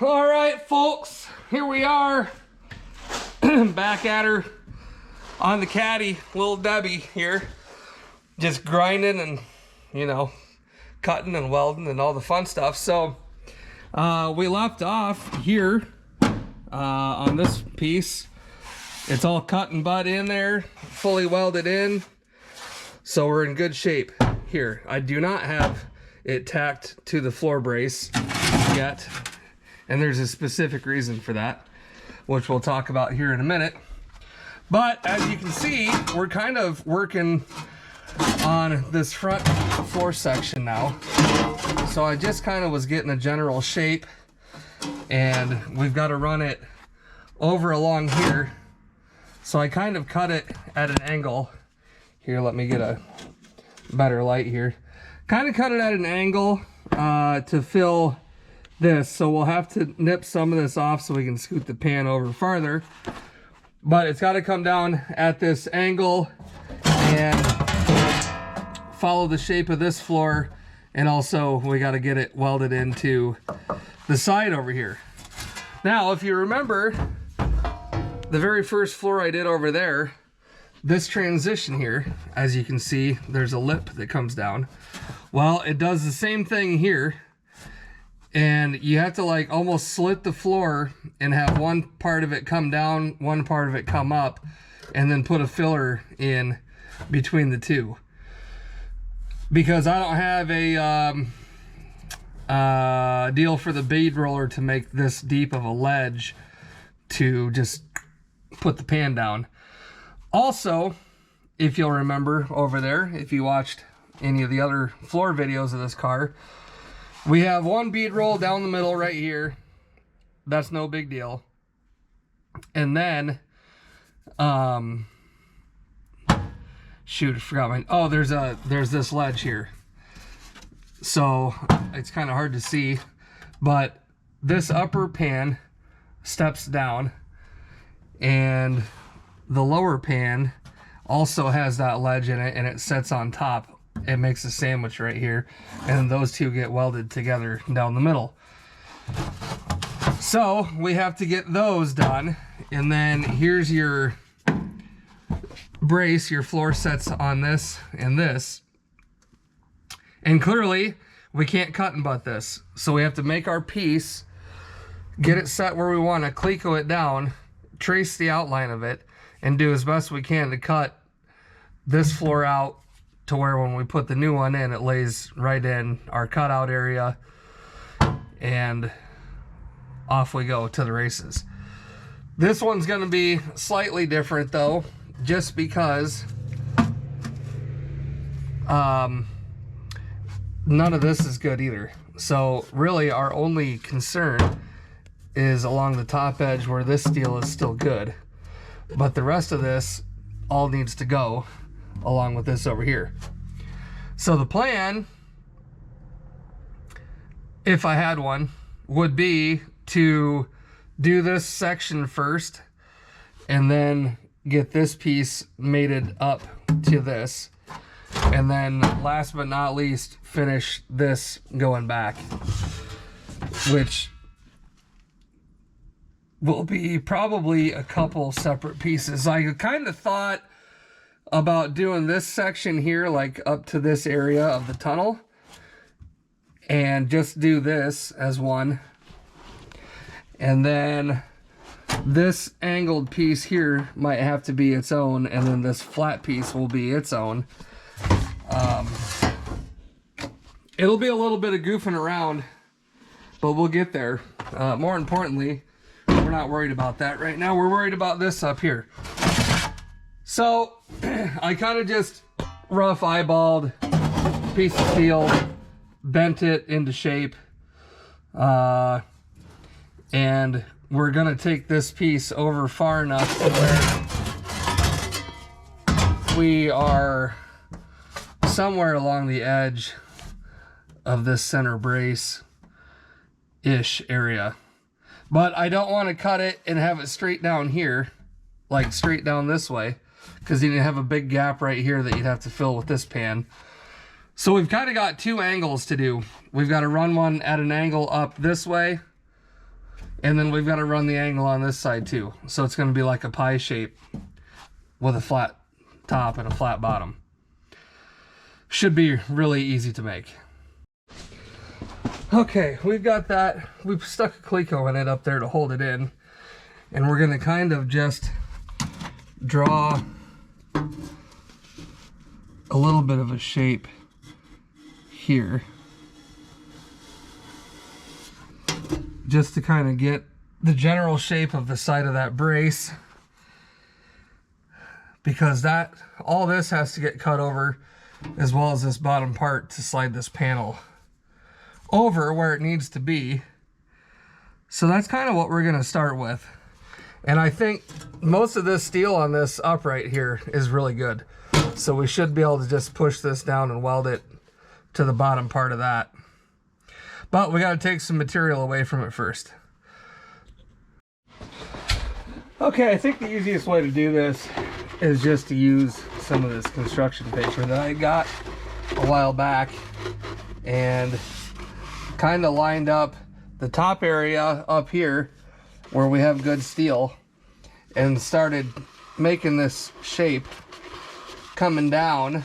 All right, folks, here we are back at her on the Caddy, little Debbie here, just grinding and, you know, cutting and welding and all the fun stuff. So we left off here on this piece. It's all cut and butt in there, fully welded in, so we're in good shape here. I do not have it tacked to the floor brace yet, and there's a specific reason for that, which we'll talk about here in a minute. But as you can see, we're kind of working on this front floor section now. So I just kind of was getting a general shape, and we've got to run it over along here. So I kind of cut it at an angle. Here, let me get a better light here. Kind of cut it at an angle to fill this. So we'll have to nip some of this off so we can scoot the pan over farther. But it's got to come down at this angle and follow the shape of this floor. And also we got to get it welded into the side over here. Now, if you remember, the very first floor I did over there, this transition here, as you can see, there's a lip that comes down. Well, it does the same thing here. And you have to like almost slit the floor and have one part of it come down, one part of it come up, and then put a filler in between the two. Because I don't have a deal for the bead roller to make this deep of a ledge to just put the pan down. Also, if you'll remember over there, if you watched any of the other floor videos of this car, we have one bead roll down the middle right here. That's no big deal. And then, shoot, I forgot my, oh, there's this ledge here. So it's kind of hard to see, but this upper pan steps down, and the lower pan also has that ledge in it, and it sits on top. It makes a sandwich right here, and those two get welded together down the middle. So we have to get those done, and then here's your brace. Your floor sets on this and this, and clearly we can't cut and butt this, so we have to make our piece, get it set where we want to, cleco it down, trace the outline of it, and do as best we can to cut this floor out to where when we put the new one in, it lays right in our cutout area, and off we go to the races. This one's going to be slightly different though, just because none of this is good either. So really our only concern is along the top edge where this steel is still good, but the rest of this all needs to go along with this over here. So the plan, if I had one, would be to do this section first and then get this piece mated up to this, and then last but not least finish this going back, which will be probably a couple separate pieces. I kind of thought about doing this section here, like up to this area of the tunnel, and just do this as one, and then this angled piece here might have to be its own, and then this flat piece will be its own. It'll be a little bit of goofing around, but we'll get there. More importantly, we're not worried about that right now. We're worried about this up here. So I kind of just rough eyeballed a piece of steel, bent it into shape, and we're gonna take this piece over far enough to where we are somewhere along the edge of this center brace-ish area. But I don't want to cut it and have it straight down here, like straight down this way, because you have a big gap right here that you'd have to fill with this pan. So we've kind of got two angles to do. We've got to run one at an angle up this way, And then we've got to run the angle on this side too. So it's going to be like a pie shape with a flat top and a flat bottom. Should be really easy to make. Okay, we've got that. We've stuck a cleco in it up there to hold it in. And we're going to kind of just draw a little bit of a shape here. Just to kind of get the general shape of the side of that brace. Because all this has to get cut over, as well as this bottom part, to slide this panel over where it needs to be. So that's kind of what we're going to start with. And I think most of this steel on this upright here is really good. So we should be able to just push this down and weld it to the bottom part of that. But we got to take some material away from it first. Okay, I think the easiest way to do this is just to use some of this construction paper that I got a while back and kind of lined up the top area up here where we have good steel and started making this shape coming down.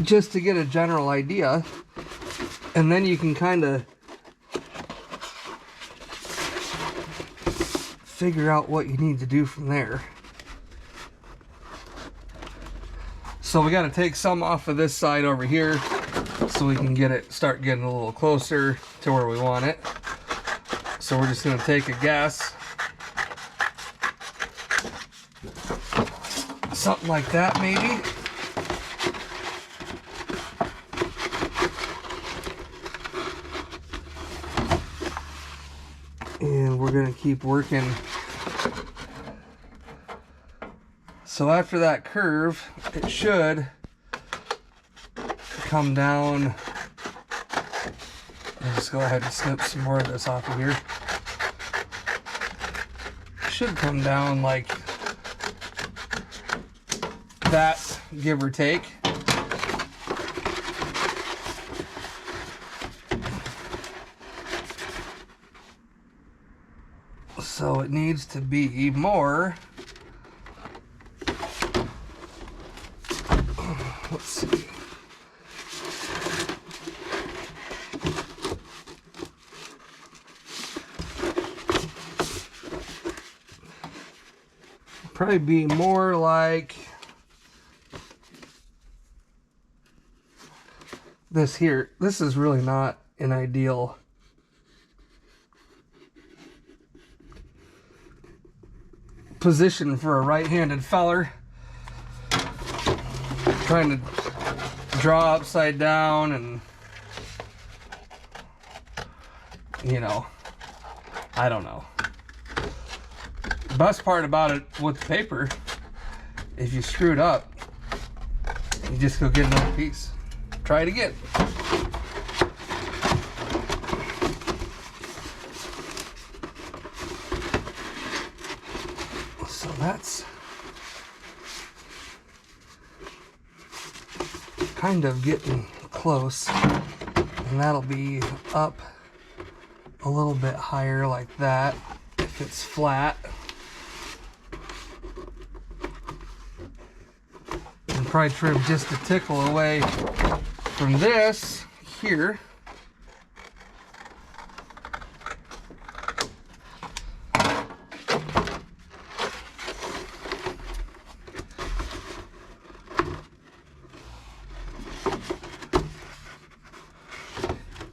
Just to get a general idea, and then you can kind of figure out what you need to do from there. So we got to take some off of this side over here so we can start getting a little closer to where we want it. So we're just going to take a guess. Something like that maybe. And we're going to keep working. So after that curve, it should come down. I'll just go ahead and snip some more of this off of here. It should come down like that, give or take. So it needs to be more. Let's see. Probably be more like this here. This is really not an ideal position for a right-handed feller. Trying to draw upside down and, you know, I don't know. The best part about it with the paper, if you screw it up, you just go get another piece. Try it again. So that's kind of getting close, and that'll be up a little bit higher like that if it's flat. And probably trim just a tickle away from this here.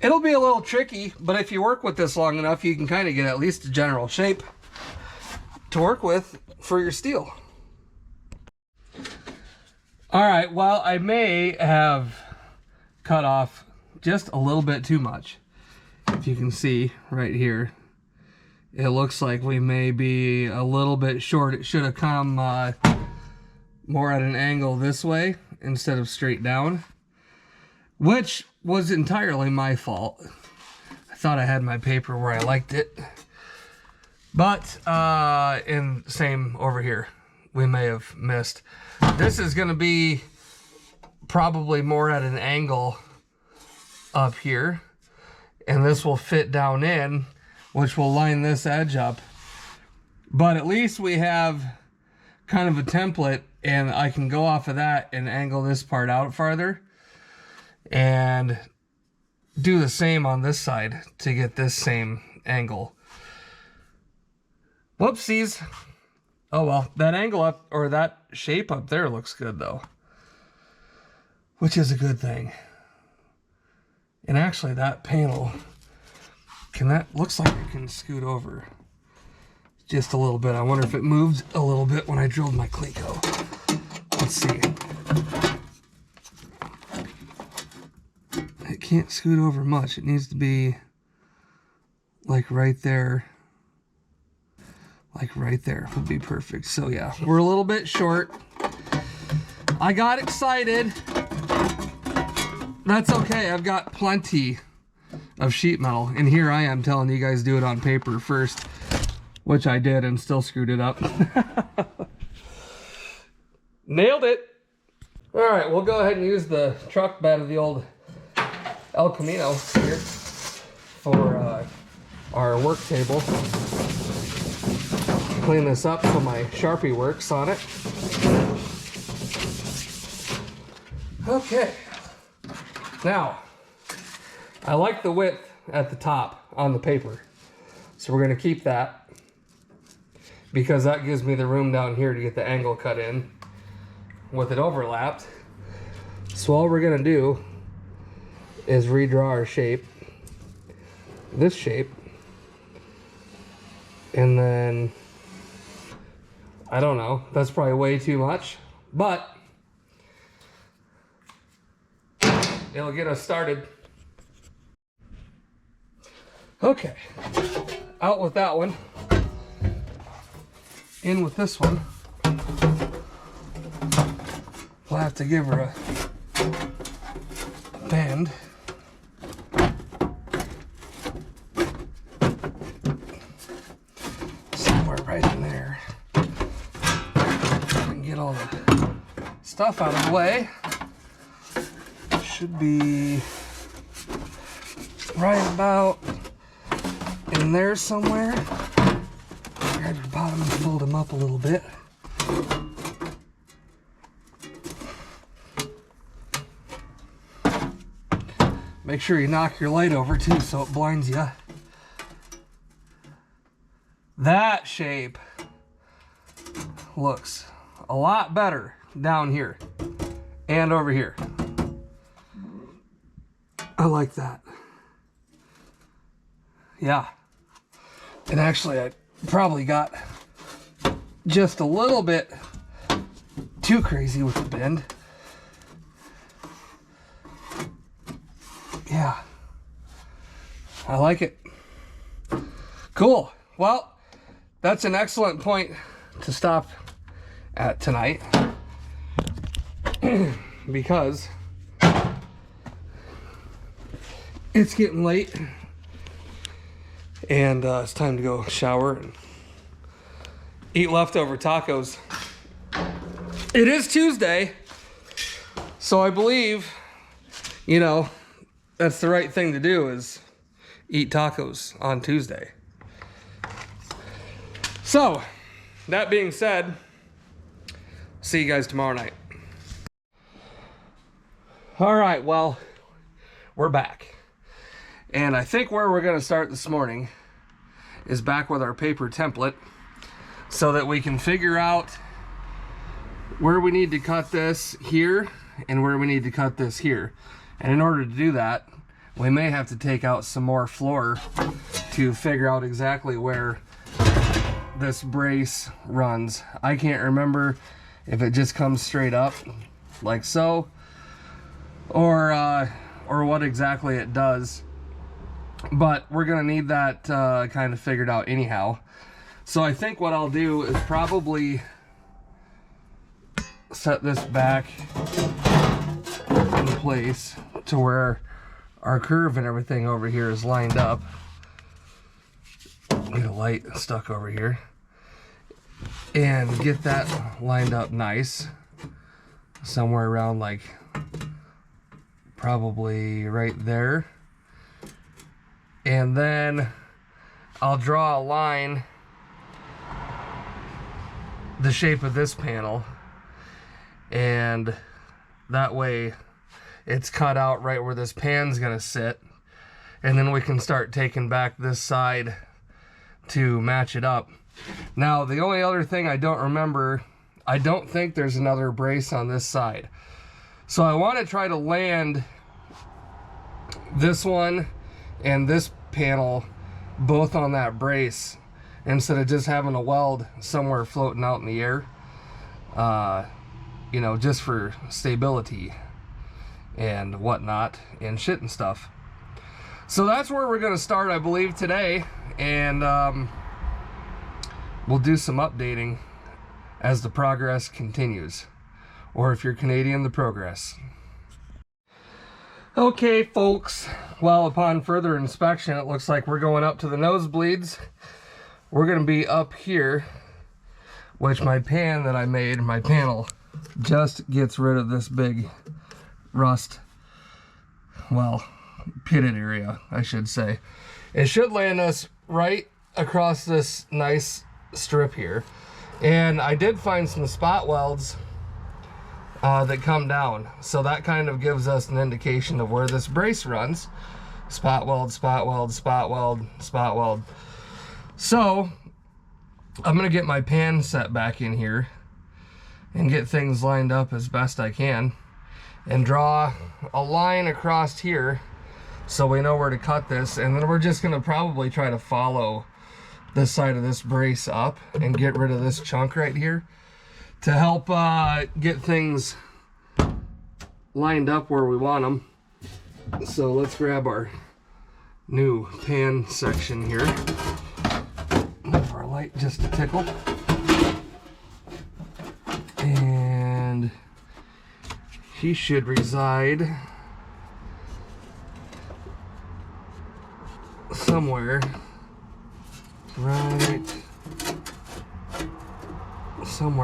It'll be a little tricky, but if you work with this long enough, you can kind of get at least a general shape to work with for your steel. All right, well, I may have cut off just a little bit too much. If you can see right here, it looks like we may be a little bit short. It should have come more at an angle this way instead of straight down, which was entirely my fault. I thought I had my paper where I liked it. But, and same over here. We may have missed. This is going to be probably more at an angle up here, and this will fit down in, which will line this edge up. But at least we have kind of a template, and I can go off of that and angle this part out farther and do the same on this side to get this same angle. Whoopsies. Oh well, that angle up, or that shape up there looks good though, which is a good thing. And actually that panel, looks like it can scoot over just a little bit. I wonder if it moved a little bit when I drilled my cleco. Let's see. It can't scoot over much. It needs to be like right there. Like right there would be perfect. So yeah, we're a little bit short. I got excited. That's okay. I've got plenty of sheet metal. And here I am telling you guys do it on paper first, which I did and still screwed it up. Nailed it. All right, we'll go ahead and use the truck bed of the old El Camino here for our work table. Clean this up so my Sharpie works on it. Okay. Now, I like the width at the top on the paper. So we're going to keep that because that gives me the room down here to get the angle cut in with it overlapped. So all we're going to do is redraw our shape, this shape, and then, I don't know, that's probably way too much, but it'll get us started. Okay, out with that one, in with this one. We'll have to give her a bend. Somewhere right in there. And get all the stuff out of the way. Should be right about in there somewhere. Grab your bottom and fold them up a little bit. Make sure you knock your light over too so it blinds you. That shape looks a lot better down here and over here. I like that. Yeah. And actually I probably got just a little bit too crazy with the bend. Yeah, I like it. Cool. Well, that's an excellent point to stop at tonight because it's getting late and it's time to go shower and eat leftover tacos. It is Tuesday, so I believe, you know, that's the right thing to do, is eat tacos on Tuesday. So, that being said, see you guys tomorrow night. All right, well, we're back. And I think where we're gonna start this morning is back with our paper template so that we can figure out where we need to cut this here and where we need to cut this here. And in order to do that, we may have to take out some more floor to figure out exactly where this brace runs. I can't remember if it just comes straight up like so, or what exactly it does. But we're gonna need that kind of figured out anyhow. So I think what I'll do is probably set this back in place to where our curve and everything over here is lined up. Get a light stuck over here and get that lined up nice somewhere around like probably right there. And then I'll draw a line the shape of this panel, and that way it's cut out right where this pan's gonna sit, and then we can start taking back this side to match it up. Now the only other thing I don't remember, I don't think there's another brace on this side, so I want to try to land this one and this panel both on that brace instead of just having a weld somewhere floating out in the air, you know, just for stability and whatnot and shit and stuff. So that's where we're going to start, I believe, today, and we'll do some updating as the progress continues, or if you're Canadian, the progress. Okay folks, well, upon further inspection it looks like we're going up to the nosebleeds. We're going to be up here, which my pan that I made, my panel, just gets rid of this big rust, well, pitted area, I should say. It should land us right across this nice strip here. And I did find some spot welds that come down, so that kind of gives us an indication of where this brace runs. Spot weld, spot weld, spot weld, spot weld. So I'm gonna get my pan set back in here and get things lined up as best I can and draw a line across here so we know where to cut this, and then we're just gonna probably try to follow this side of this brace up and get rid of this chunk right here to help get things lined up where we want them. So let's grab our new pan section here. Move our light just a tickle. And he should reside somewhere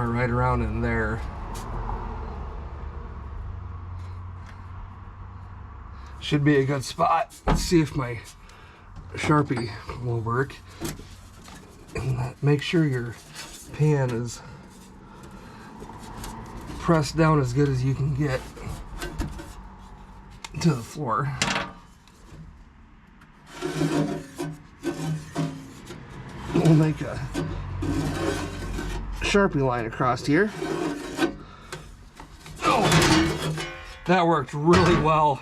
right around in there. Should be a good spot. Let's see if my Sharpie will work. And make sure your pan is pressed down as good as you can get to the floor. We'll make a Sharpie line across here. Oh, that worked really well.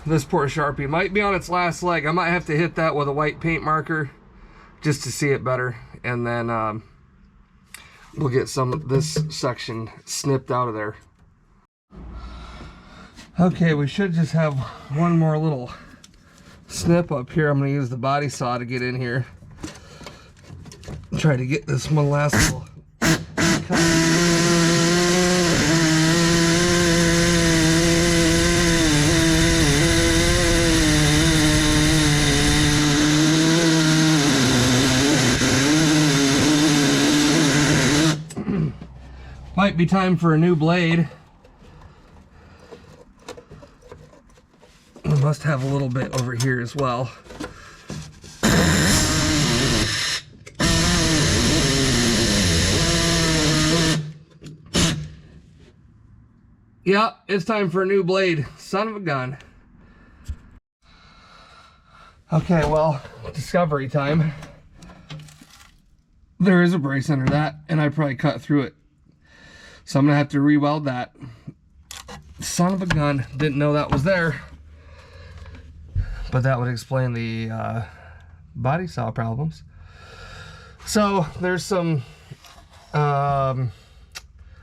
This poor Sharpie might be on its last leg. I might have to hit that with a white paint marker just to see it better, and then we'll get some of this section snipped out of there. Okay, we should just have one more little snip up here. I'm going to use the body saw to get in here. Try to get this one last little cut. Might be time for a new blade. We must have a little bit over here as well. Yeah, it's time for a new blade. Son of a gun. Okay, well, discovery time. There is a brace under that, and I probably cut through it. So I'm gonna have to re-weld that. Son of a gun, didn't know that was there. But that would explain the body saw problems. So there's some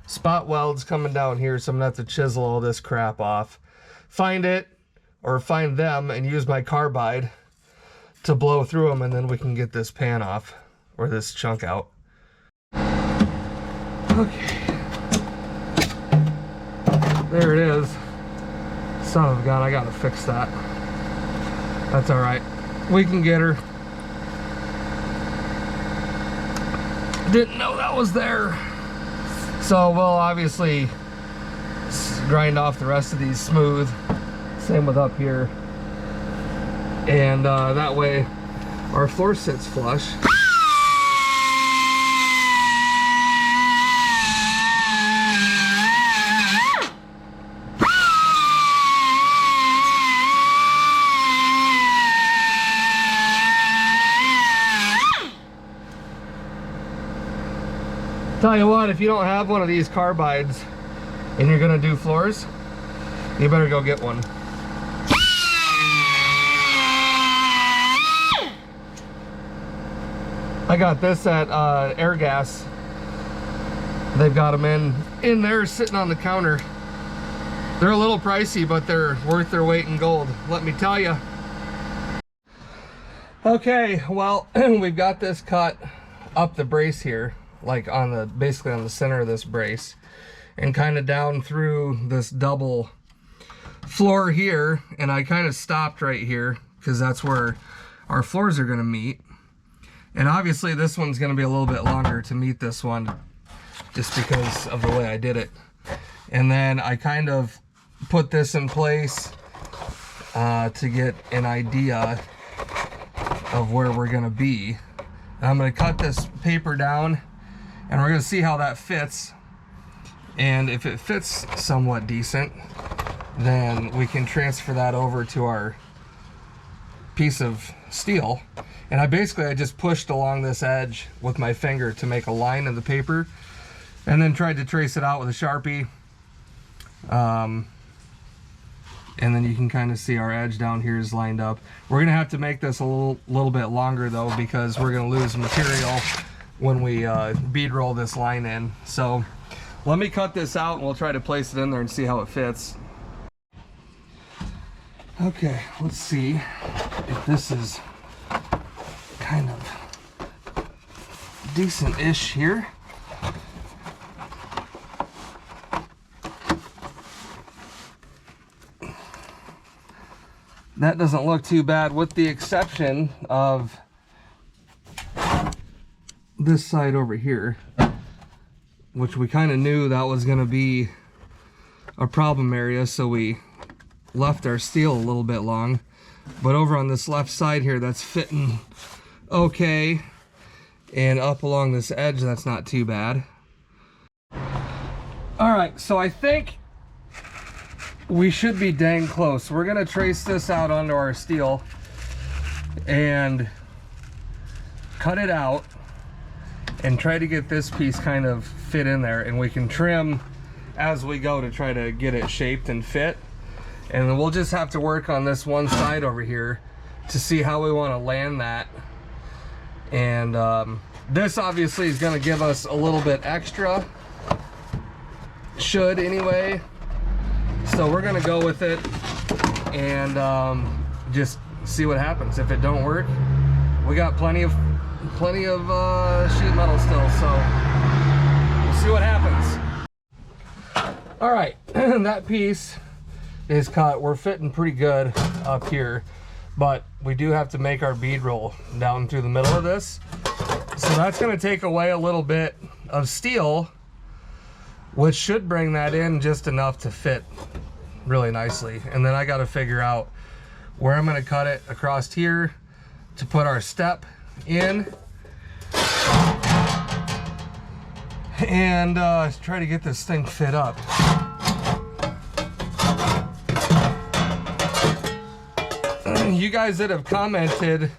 spot welds coming down here, so I'm gonna have to chisel all this crap off. Find it, or find them, and use my carbide to blow through them, and then we can get this pan off, or this chunk out. Okay. There it is. Son of a gun, I gotta fix that. That's alright. We can get her. Didn't know that was there. So we'll obviously grind off the rest of these smooth. Same with up here. And that way our floor sits flush. Tell you what, if you don't have one of these carbides and you're gonna do floors, you better go get one. I got this at Air Gas. They've got them in there sitting on the counter. They're a little pricey, but they're worth their weight in gold, let me tell you. Okay, well, we've got this cut up the brace here, like on the, basically on the center of this brace, and kind of down through this double floor here. And I kind of stopped right here because that's where our floors are going to meet. And obviously this one's going to be a little bit longer to meet this one just because of the way I did it. And then I kind of put this in place to get an idea of where we're going to be. And I'm going to cut this paper down and we're going to see how that fits. And if it fits somewhat decent, then we can transfer that over to our piece of steel. And I just pushed along this edge with my finger to make a line in the paper, and then tried to trace it out with a Sharpie. And then you can kind of see our edge down here is lined up. We're gonna have to make this a little bit longer though, because we're gonna lose material when we bead roll this line in. So let me cut this out and we'll try to place it in there and see how it fits. Okay, let's see if this is kind of decent-ish here. That doesn't look too bad, with the exception of this side over here, which we kind of knew that was going to be a problem area, so we left our steel a little bit long. But over on this left side here, that's fitting okay, and up along this edge, that's not too bad. All right, so I think we should be dang close. We're gonna trace this out onto our steel and cut it out and try to get this piece kind of fit in there, and we can trim as we go to try to get it shaped and fit. And then we'll just have to work on this one side over here to see how we want to land that. And this obviously is going to give us a little bit extra, should anyway. So we're going to go with it and just see what happens. If it don't work, we got plenty of sheet metal still, so we'll see what happens. All right, that piece is cut. We're fitting pretty good up here, but we do have to make our bead roll down through the middle of this. So that's going to take away a little bit of steel, which should bring that in just enough to fit really nicely. And then I got to figure out where I'm going to cut it across here to put our step in, and try to get this thing fit up. You guys that have commented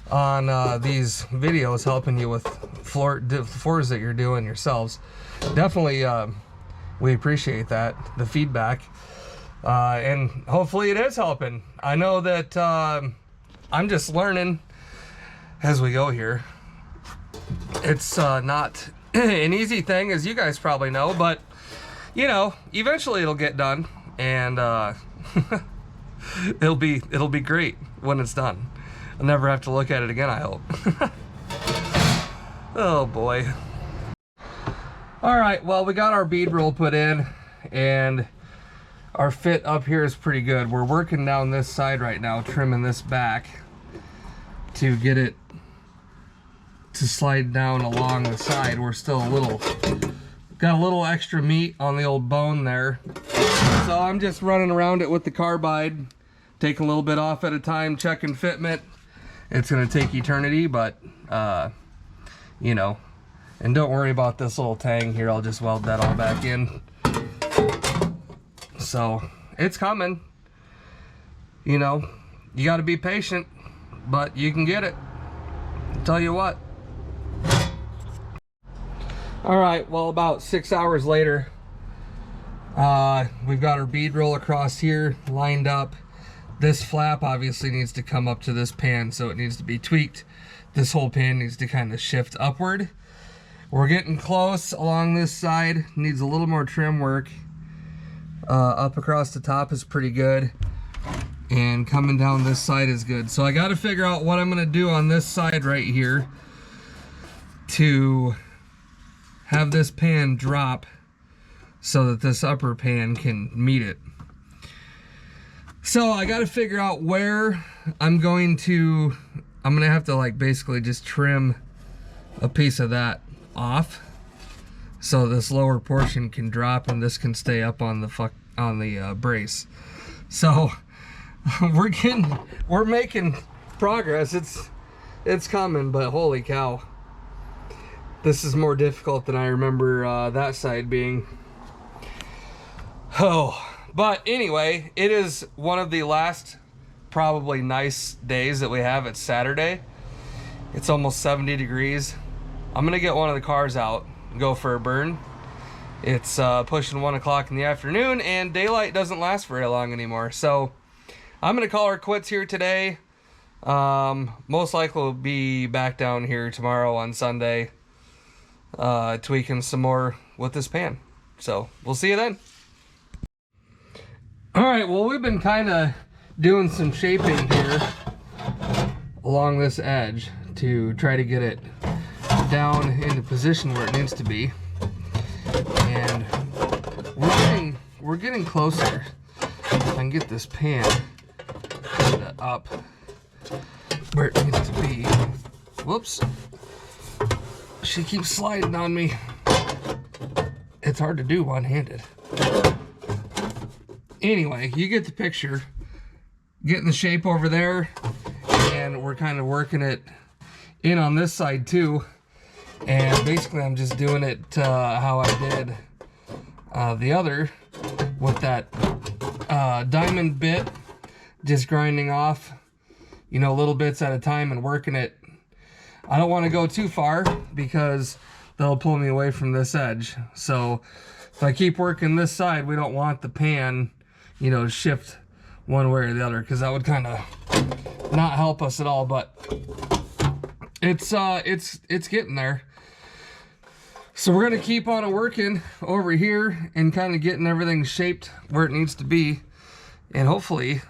on these videos helping you with floors that you're doing yourselves, definitely we appreciate that, the feedback, and hopefully it is helping. I know that I'm just learning as we go here. It's not an easy thing, as you guys probably know, but you know, eventually it'll get done, and it'll be great when it's done. I'll never have to look at it again, I hope. Oh boy. All right, well, we got our bead roll put in and our fit up here is pretty good. We're working down this side right now, trimming this back to get it to slide down along the side. We're still got a little extra meat on the old bone there. So I'm just running around it with the carbide, taking a little bit off at a time, checking fitment. It's gonna take eternity, but you know, and don't worry about this little tang here. I'll just weld that all back in. So it's coming. You know, you got to be patient, but you can get it. I'll tell you what. All right, well, about 6 hours later, we've got our bead roll across here lined up. This flap obviously needs to come up to this pan, so it needs to be tweaked. This whole pan needs to kind of shift upward. We're getting close along this side. Needs a little more trim work. Up across the top is pretty good. And coming down this side is good. So I got to figure out what I'm going to do on this side right here to have this pan drop so that this upper pan can meet it. So I got to figure out where I'm going to have to like basically just trim a piece of that off so this lower portion can drop and this can stay up on the brace. So we're making progress. It's coming, but holy cow, this is more difficult than I remember that side being. Oh, but anyway, it is one of the last probably nice days that we have. It's Saturday. It's almost 70 degrees. I'm gonna get one of the cars out and go for a burn. It's pushing 1 o'clock in the afternoon and daylight doesn't last very long anymore. So I'm gonna call her quits here today. Most likely we'll be back down here tomorrow on Sunday, tweaking some more with this pan. So we'll see you then. All right, well, we've been kind of doing some shaping here along this edge to try to get it down in the position where it needs to be, and we're getting closer. If I can get this pan up where it needs to be. Whoops, she keeps sliding on me. It's hard to do one-handed. Anyway, you get the picture. Getting the shape over there, and we're kind of working it in on this side too. And basically I'm just doing it how I did the other with that diamond bit, just grinding off, you know, little bits at a time and working it. I don't want to go too far because they'll pull me away from this edge. So if I keep working this side, we don't want the pan, you know, shift one way or the other, because that would kind of not help us at all. But it's getting there. So we're gonna keep on working over here and kind of getting everything shaped where it needs to be, and hopefully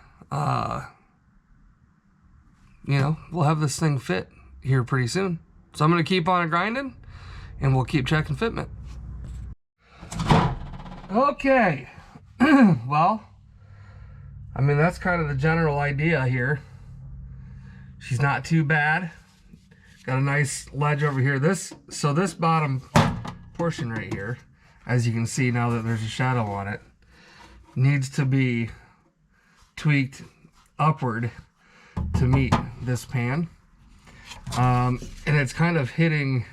you know, we'll have this thing fit here pretty soon. So I'm gonna keep on grinding and we'll keep checking fitment. Okay. Well, I mean, that's kind of the general idea here. She's not too bad. Got a nice ledge over here. So this bottom portion right here, as you can see now that there's a shadow on it, needs to be tweaked upward to meet this pan. And it's kind of hitting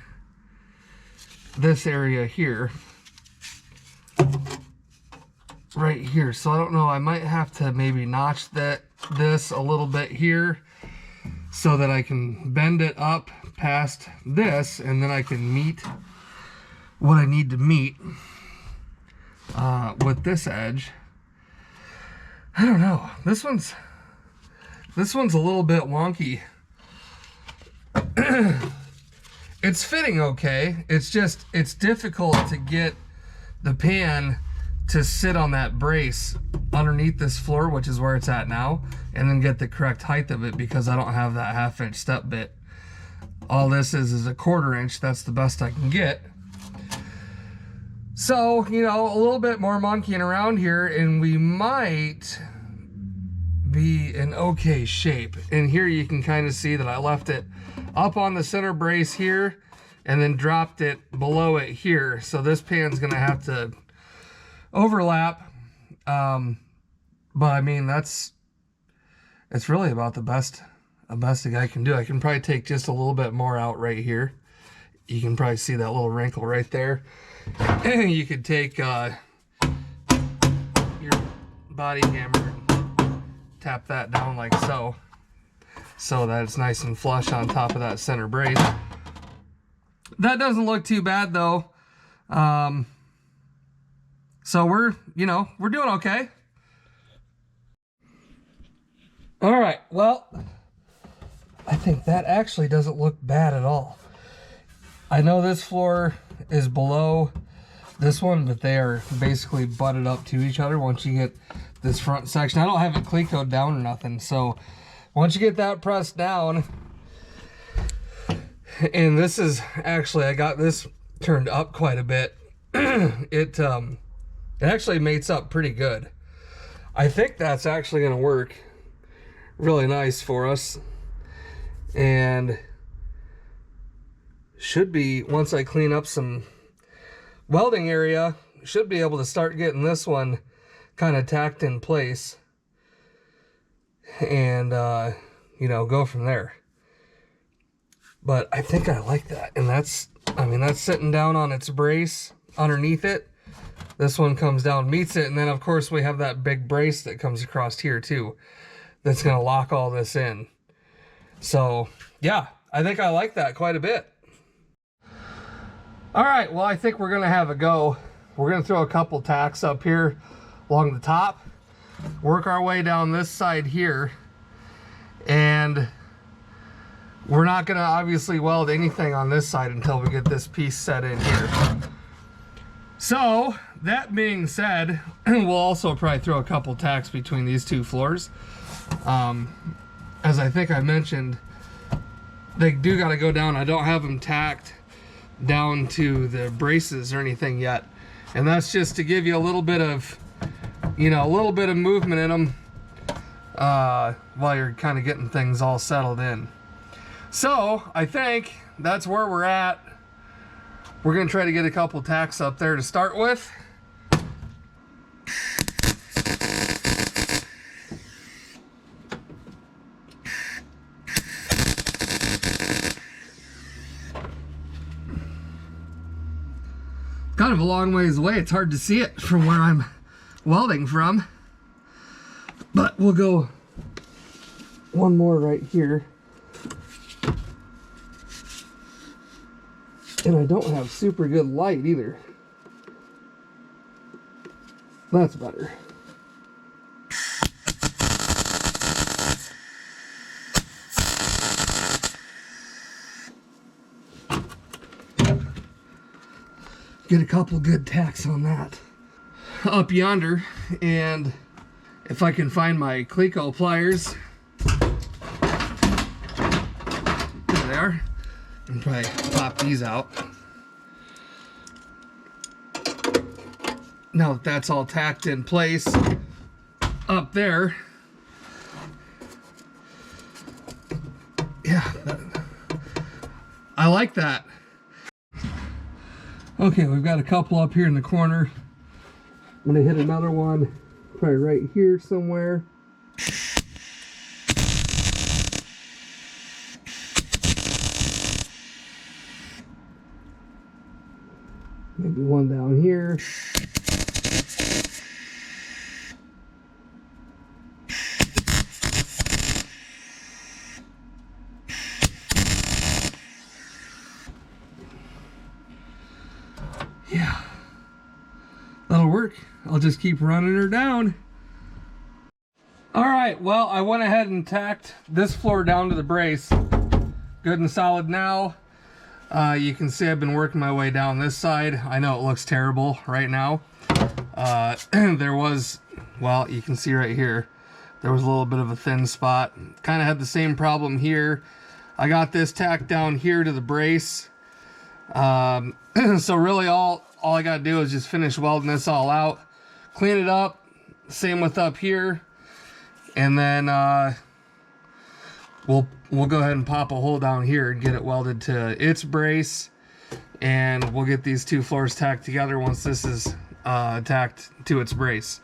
this area here. Right here. So I don't know, I might have to maybe notch this a little bit here so that I can bend it up past this, and then I can meet what I need to meet with this edge. I don't know. This one's a little bit wonky. It's fitting okay. It's just, it's difficult to get the pan to sit on that brace underneath this floor, which is where it's at now, and then get the correct height of it, because I don't have that 1/2 inch step bit. All this is a 1/4 inch. That's the best I can get. So, you know, a little bit more monkeying around here and we might be in okay shape. And here you can kind of see that I left it up on the center brace here and then dropped it below it here. So this pan's gonna have to overlap But I mean, it's really about the best thing I can do. I can probably take just a little bit more out right here. You can probably see that little wrinkle right there. And you could take your body hammer and tap that down like so that it's nice and flush on top of that center brace. That doesn't look too bad though. So we're doing okay. All right, well, I think that actually doesn't look bad at all. I know this floor is below this one, but they are basically butted up to each other once you get this front section. I don't have it clecoed down or nothing, so once you get that pressed down, and this is actually, I got this turned up quite a bit. It actually mates up pretty good. I think that's actually going to work really nice for us, and should be, once I clean up some welding area, should be able to start getting this one kind of tacked in place and go from there. But I think I like that, and that's sitting down on its brace underneath it. This one comes down, meets it, and then of course we have that big brace that comes across here too, that's going to lock all this in. So yeah, I think I like that quite a bit. All right, well, I think we're going to have a go. We're going to throw a couple tacks up here along the top, work our way down this side here, and we're not going to obviously weld anything on this side until we get this piece set in here. So that being said, we'll also probably throw a couple tacks between these two floors. As I think I mentioned, they do got to go down. I don't have them tacked down to the braces or anything yet, and that's just to give you a little bit of movement in them while you're kind of getting things all settled in. So I think that's where we're at. We're going to try to get a couple tacks up there to start with. Kind of a long ways away. It's hard to see it from where I'm welding from. But we'll go one more right here. And I don't have super good light either. That's better. Get a couple good tacks on that. Up yonder, and if I can find my cleco pliers, there they are. And probably pop these out. Now that that's all tacked in place up there, yeah, I like that. Okay, we've got a couple up here in the corner. I'm gonna hit another one probably right here somewhere. Maybe one down here. Yeah, that'll work. I'll just keep running her down. All right, well, I went ahead and tacked this floor down to the brace. Good and solid now. You can see I've been working my way down this side. I know it looks terrible right now. There was, well, you can see right here, there was a little bit of a thin spot. Kind of had the same problem here. I got this tacked down here to the brace. So really all I got to do is just finish welding this all out, clean it up. Same with up here. And then we'll go ahead and pop a hole down here and get it welded to its brace, and we'll get these two floors tacked together once this is tacked to its brace.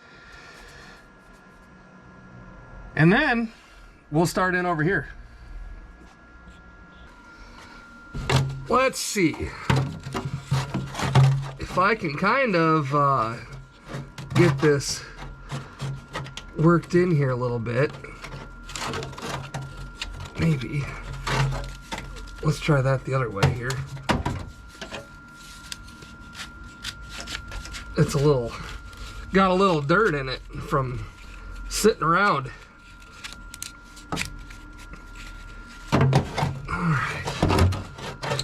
And then we'll start in over here. Let's see if I can kind of get this worked in here a little bit. Maybe. Let's try that the other way here. It's got a little dirt in it from sitting around. Alright.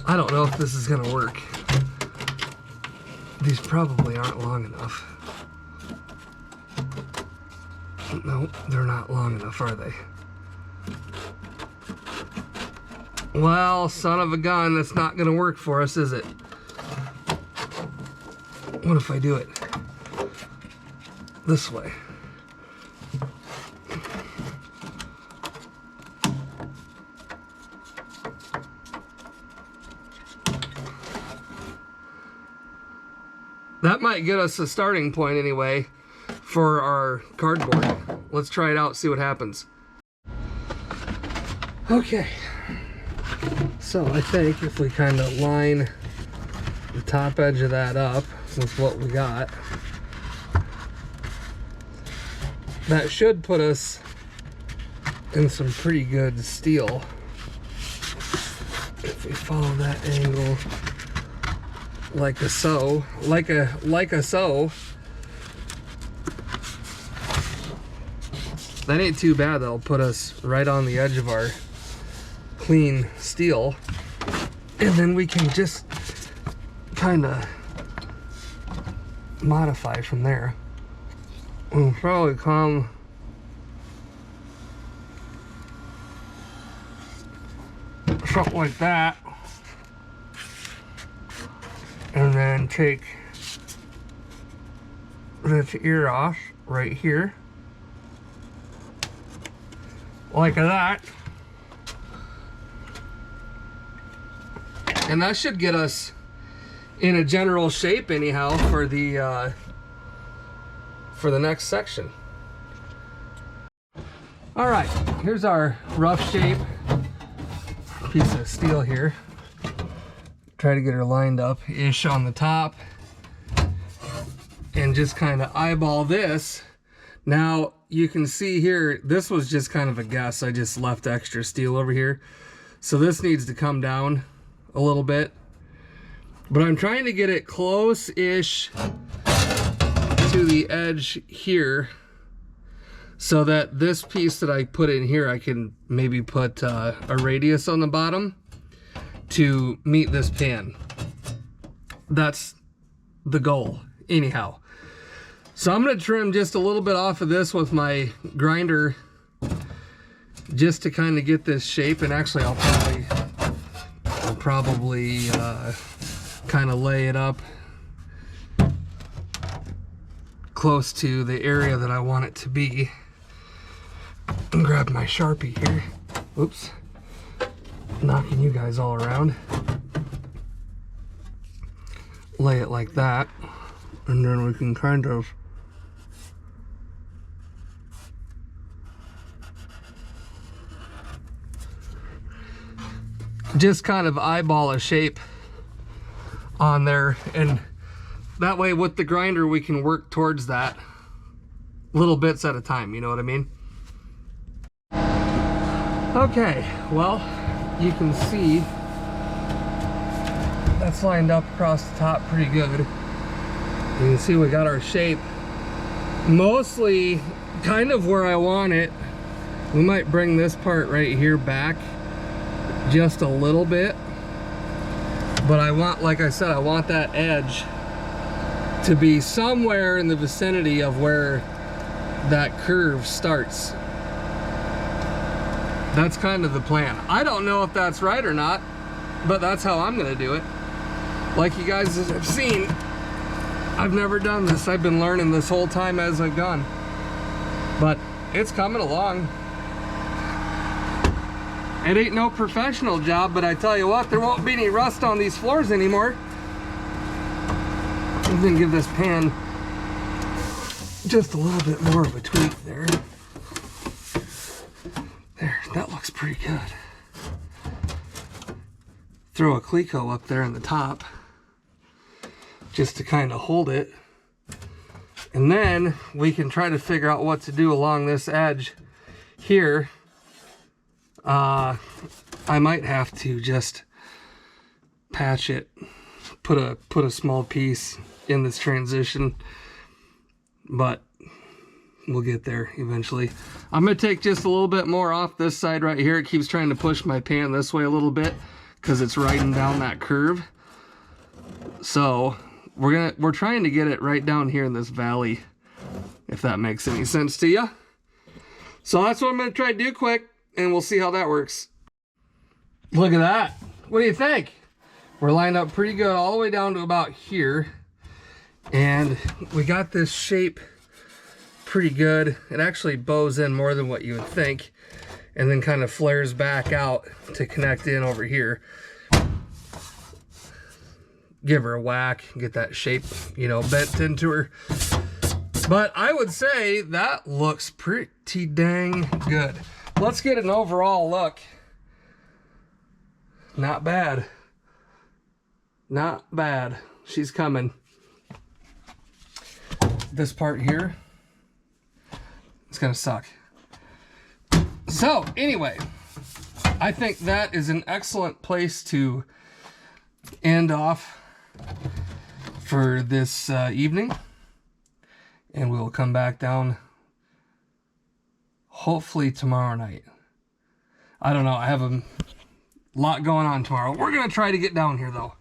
I don't know if this is gonna work. These probably aren't long enough. Nope, they're not long enough, are they? Well, son of a gun, that's not gonna work for us, is it? What if I do it this way? That might get us a starting point anyway for our cardboard. Let's try it out, see what happens. Okay, so I think if we kind of line the top edge of that up with what we got, that should put us in some pretty good steel. If we follow that angle like a so, like a so, that ain't too bad. That'll put us right on the edge of our clean steel, and then we can just kind of modify from there. We'll probably come something like that, and then take this ear off right here like that, and that should get us in a general shape anyhow for the next section. All right, here's our rough shape piece of steel here. Try to get her lined up ish on the top and just kind of eyeball this. Now you can see here, this was just kind of a guess. I just left extra steel over here, so this needs to come down a little bit, but I'm trying to get it close-ish to the edge here so that this piece that I put in here, I can maybe put a radius on the bottom to meet this pan. That's the goal anyhow. So I'm going to trim just a little bit off of this with my grinder just to kind of get this shape, and actually I'll probably kind of lay it up close to the area that I want it to be. And grab my Sharpie here. Oops. Knocking you guys all around. Lay it like that, and then we can kind of just kind of eyeball a shape on there, and that way with the grinder we can work towards that little bits at a time, you know what I mean? Okay, well, you can see that's lined up across the top pretty good. You can see we got our shape mostly kind of where I want it. We might bring this part right here back just a little bit, but I want, like I said, I want that edge to be somewhere in the vicinity of where that curve starts. That's kind of the plan. I don't know if that's right or not, but that's how I'm gonna do it. Like you guys have seen, I've never done this. I've been learning this whole time as I've gone, but it's coming along. It ain't no professional job, but I tell you what, there won't be any rust on these floors anymore. I'm gonna give this pan just a little bit more of a tweak there. There, that looks pretty good. Throw a cleco up there in the top just to kind of hold it. And then we can try to figure out what to do along this edge here. I might have to just patch it, put a small piece in this transition, but we'll get there eventually. I'm gonna take just a little bit more off this side right here. It keeps trying to push my pan this way a little bit because it's riding down that curve. So we're trying to get it right down here in this valley, if that makes any sense to you. So that's what I'm gonna try to do quick, and we'll see how that works. Look at that. What do you think? We're lined up pretty good all the way down to about here, and we got this shape pretty good. It actually bows in more than what you would think, and then kind of flares back out to connect in over here. Give her a whack, get that shape, you know, bent into her. But I would say that looks pretty dang good. Let's get an overall look. Not bad. Not bad. She's coming. This part here, it's gonna suck. So anyway, I think that is an excellent place to end off for this evening, and we'll come back down hopefully tomorrow night. I don't know, I have a lot going on tomorrow. We're gonna try to get down here though.